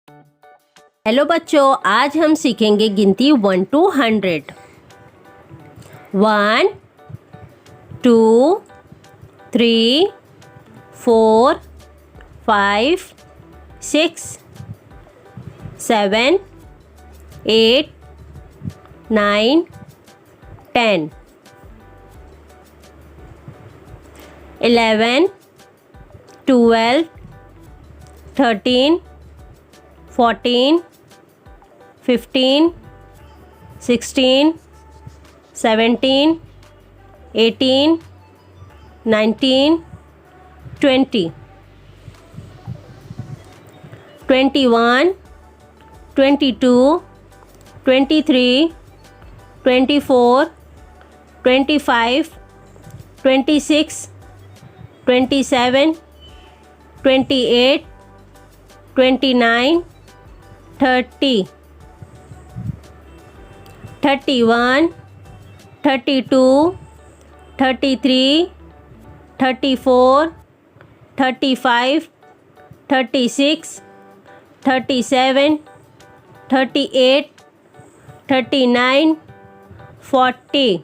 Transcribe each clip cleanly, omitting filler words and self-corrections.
Hello बच्चों, आज हम सीखेंगे गिनती 1 to 100। 1 2 3 4 5 6 7 8 9 10 11 12 13 14 15 16 17 18 19 20 21 22 23 24 25 26 27 28 29 30 31 32 33 34 35 36 37 38 39 40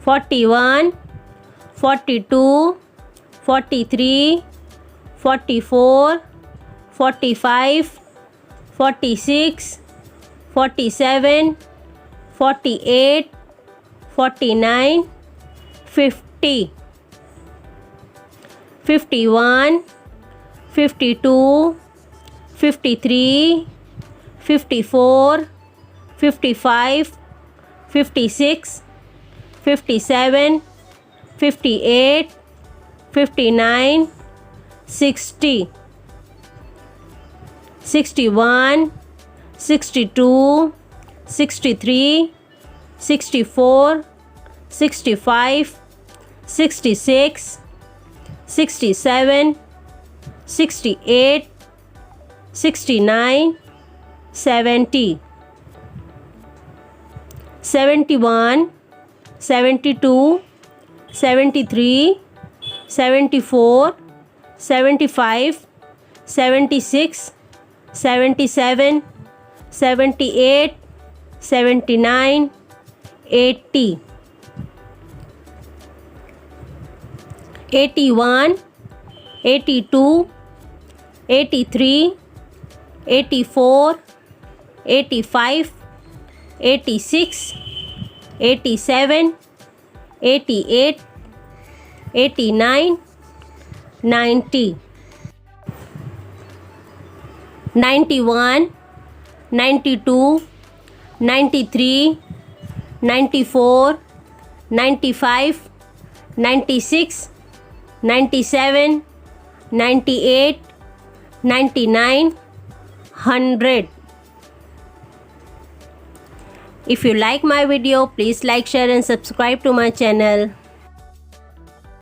41 42 43 44 45 46 47 48 49 50 51 52 53 54 55 56 57 58 59 60 61 62 63 64 65 66 67 68 69 70 71 72 73 74 75 76 77 78 79 80 81 82 83 84 85 86 87 88 89 90 91 92 93 94 95 96 97 98 99 100। If you like my video, please like, share and subscribe to my channel.